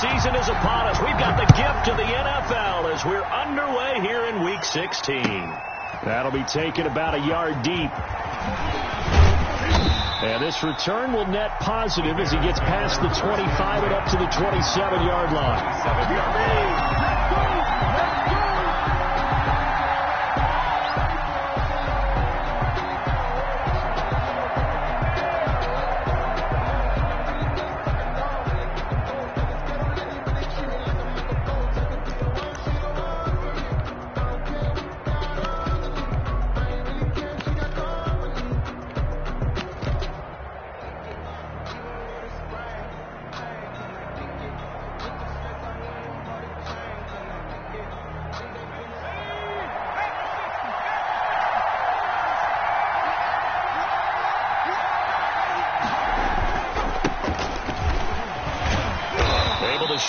season is upon us. We've got the gift of the NFL as we're underway here in Week 16. That'll be taken about a yard deep. And this return will net positive as he gets past the 25 and up to the 27-yard line.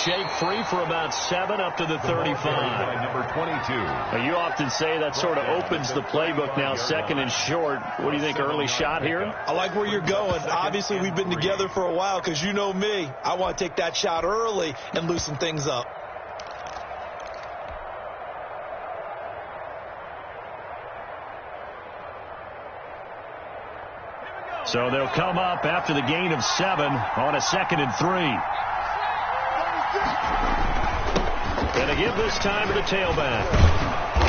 Shake free for about 7 up to the 35. Number 22. Now, you often say that sort of opens the playbook now, second and short. What do you think, early shot here? I like where you're going. Obviously, we've been together for a while because you know me. I want to take that shot early and loosen things up. So they'll come up after the gain of 7 on a 2nd and 3. Going to give this time to the tailback.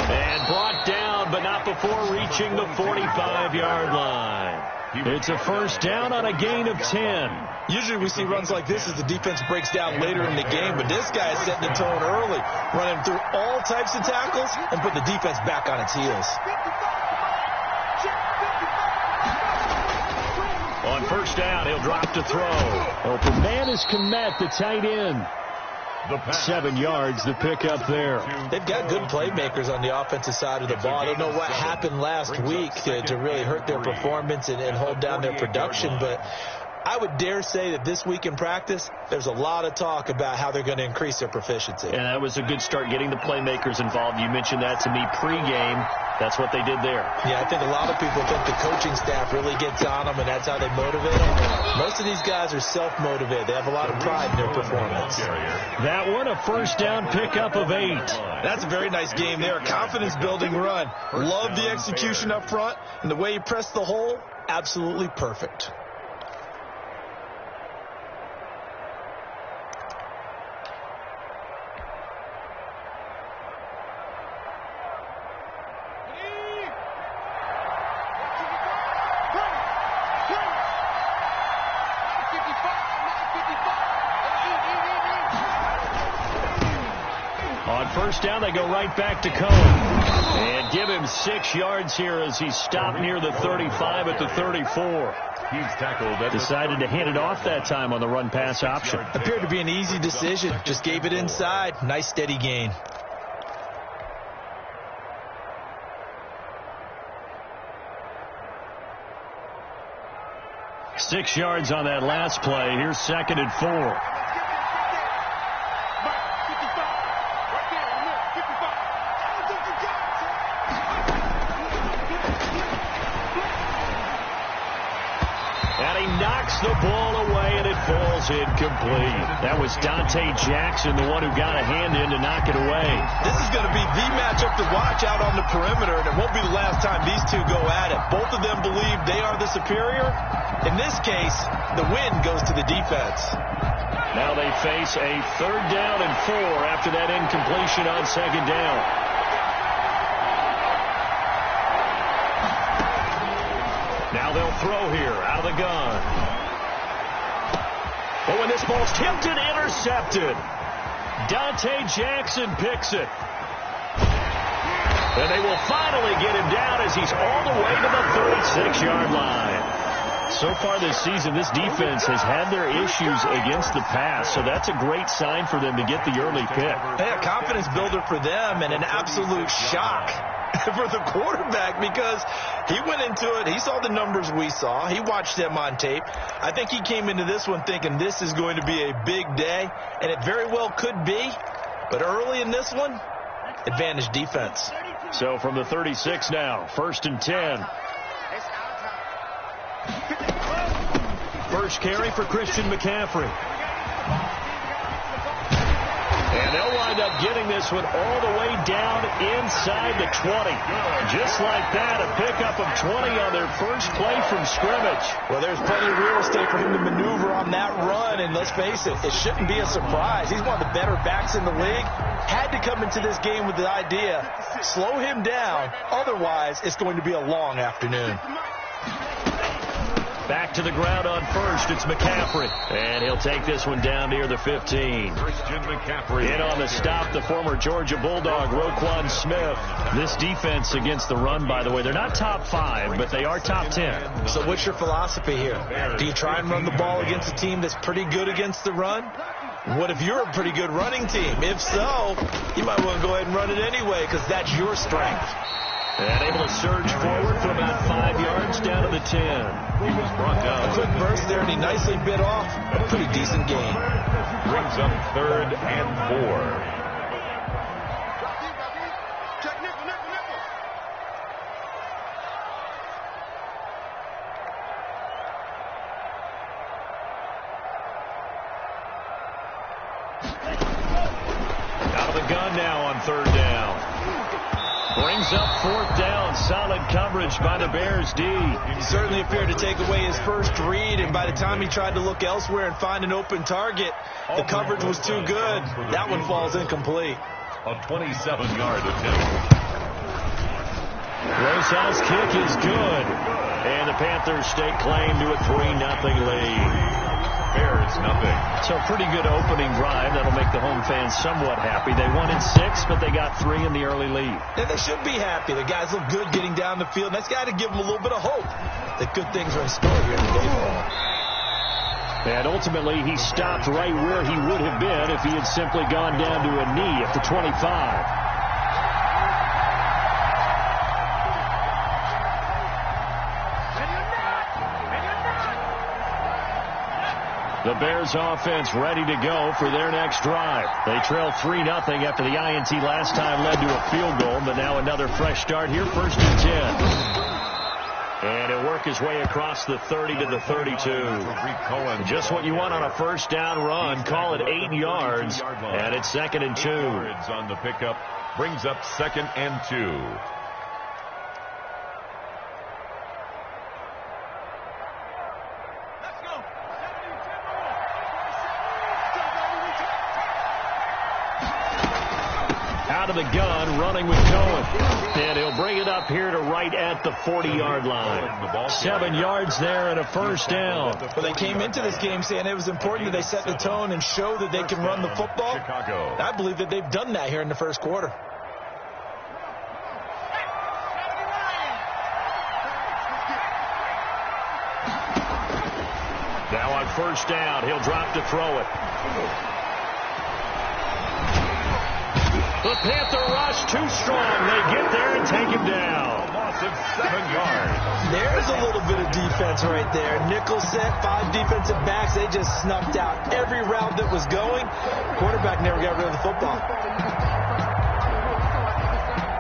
And brought down, but not before reaching the 45-yard line. It's a first down on a gain of 10. Usually we see runs like this as the defense breaks down later in the game, but this guy is setting the tone early, running through all types of tackles and put the defense back on its heels. On first down, he'll drop to throw. Open man is Komet, the tight end. 7 yards, the pickup there. They've got good playmakers on the offensive side of the ball. I don't know what happened last week to really hurt their performance and hold down their production, but I would dare say that this week in practice, there's a lot of talk about how they're going to increase their proficiency. And that was a good start, getting the playmakers involved. You mentioned that to me pregame. That's what they did there. Yeah, I think a lot of people think the coaching staff really gets on them, and that's how they motivate them. Most of these guys are self-motivated. They have a lot of pride in their performance. That one, a first down pickup of 8. That's a very nice game there. Confidence-building run. Love the execution up front, and the way he pressed the hole, absolutely perfect. First down, they go right back to Cohen. And give him 6 yards here as he stopped near the 35 at the 34. He's tackled. Decided to hand it off that time on the run-pass option. Appeared to be an easy decision. Just gave it inside. Nice steady gain. Six yards on that last play. Here's 2nd and 4. The ball away, and it falls incomplete. That was Dante Jackson, the one who got a hand in to knock it away. This is going to be the matchup to watch out on the perimeter, and it won't be the last time these two go at it. Both of them believe they are the superior. In this case, the win goes to the defense. Now they face a 3rd down and 4 after that incompletion on 2nd down. Now they'll throw here out of the gun. But when this ball's tipped and intercepted, Dante Jackson picks it. And they will finally get him down as he's all the way to the 36-yard line. So far this season, this defense has had their issues against the pass, so that's a great sign for them to get the early pick. Yeah, confidence builder for them and an absolute shock for the quarterback because he went into it. He saw the numbers we saw. He watched them on tape. I think he came into this one thinking this is going to be a big day, and it very well could be. But early in this one, advantage defense. So from the 36 now, 1st and 10. First carry for Christian McCaffrey. And they'll wind up getting this one all the way down inside the 20. Just like that, a pickup of 20 on their first play from scrimmage. Well, there's plenty of real estate for him to maneuver on that run, and let's face it, it shouldn't be a surprise. He's one of the better backs in the league. Had to come into this game with the idea, slow him down, otherwise it's going to be a long afternoon. Back to the ground on first, it's McCaffrey. And he'll take this one down near the 15. Christian McCaffrey. In on the stop, the former Georgia Bulldog, Roquan Smith. This defense against the run, by the way, they're not top 5, but they are top 10. So what's your philosophy here? Do you try and run the ball against a team that's pretty good against the run? What if you're a pretty good running team? If so, you might want to go ahead and run it anyway because that's your strength. And able to surge forward for about 5 yards down to the 10. He was brought down. A quick burst there, and he nicely bit off a pretty decent gain. Brings up 3rd and 4. Out of the gun now on 3rd down. Brings up 4th down. Solid coverage by the Bears D. He certainly appeared to take away his first read, and by the time he tried to look elsewhere and find an open target, the coverage was too good. That one falls incomplete. A 27-yard attempt. Rosal's kick is good. And the Panthers stake claim to a 3-0 lead. Bears nothing. So pretty good opening drive. That'll make the home fans somewhat happy. They won in 6, but they got 3 in the early lead. And they should be happy. The guys look good getting down the field. That's got to give them a little bit of hope that good things are in store here in baseball. And ultimately, he stopped right where he would have been if he had simply gone down to a knee at the 25. The Bears offense ready to go for their next drive. They trail 3-0 after the INT last time led to a field goal, but now another fresh start here, 1st and 10. And he'll work his way across the 30 to the 32. Just what you want on a first down run. Call it 8 yards, and it's 2nd and 2. On the pickup brings up 2nd and 2. Out of the gun, running with Cohen. And he'll bring it up here to right at the 40-yard line. 7 yards there and a first down. Well, they came into this game saying it was important that they set the tone and show that they can run the football. Chicago. I believe that they've done that here in the first quarter. Now on first down, he'll drop to throw it. The Panther rush too strong. They get there and take him down. A loss of 7 yards. There's a little bit of defense right there. Nickel set, 5 defensive backs. They just snuffed out every route that was going. Quarterback never got rid of the football.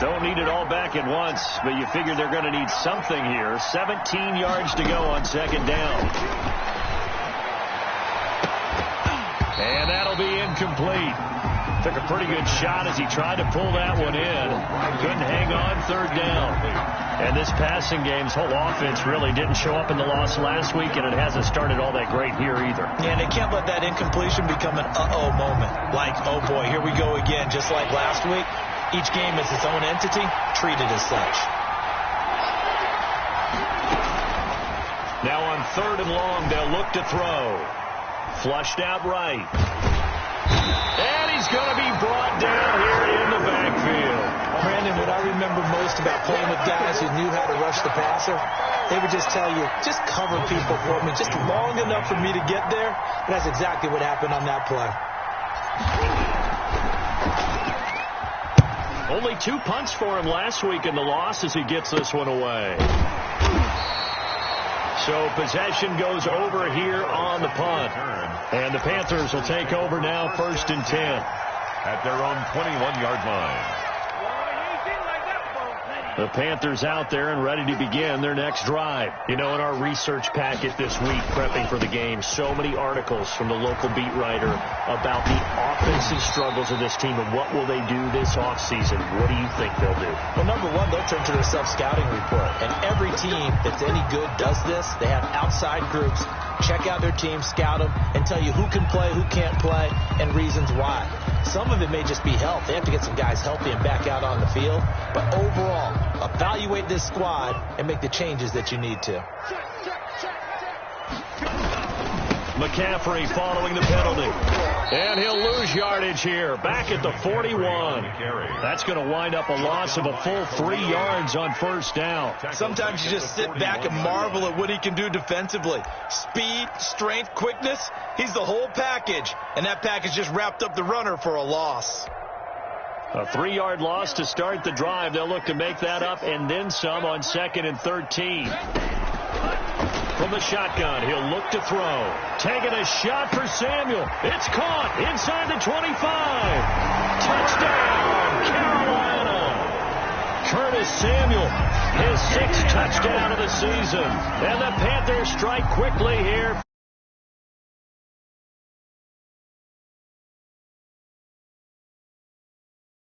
Don't need it all back at once, but you figure they're going to need something here. 17 yards to go on 2nd down. And that'll be incomplete. Took a pretty good shot as he tried to pull that one in. Couldn't hang on 3rd down. And this passing game's whole offense really didn't show up in the loss last week, and it hasn't started all that great here either. Yeah, and they can't let that incompletion become an uh-oh moment. Like, oh boy, here we go again, just like last week. Each game is its own entity, treated as such. Now on 3rd and long, they'll look to throw. Flushed out right. And he's going to be brought down here in the backfield. Brandon, what I remember most about playing with guys who knew how to rush the passer, they would just tell you, just cover people for me, just long enough for me to get there. And that's exactly what happened on that play. Only 2 punts for him last week in the loss as he gets this one away. So possession goes over here on the punt. And the Panthers will take over now, 1st and 10. At their own 21-yard line. The Panthers out there and ready to begin their next drive. You know, in our research packet this week, prepping for the game, so many articles from the local beat writer about the offensive struggles of this team and what will they do this offseason. What do you think they'll do? Well, number one, they'll turn to their self-scouting report. And every team that's any good does this. They have outside groups. Check out their team, scout them, and tell you who can play, who can't play, and reasons why. Some of it may just be health. They have to get some guys healthy and back out on the field. But overall, evaluate this squad and make the changes that you need to. McCaffrey following the penalty. And he'll lose yardage here. Back at the 41. That's going to wind up a loss of a full 3 yards on first down. Sometimes you just sit back and marvel at what he can do defensively. Speed, strength, quickness. He's the whole package. And that package just wrapped up the runner for a loss. A 3-yard loss to start the drive. They'll look to make that up and then some on 2nd and 13. From the shotgun, he'll look to throw. Taking a shot for Samuel. It's caught inside the 25. Touchdown, Carolina. Curtis Samuel, his 6th touchdown of the season. And the Panthers strike quickly here.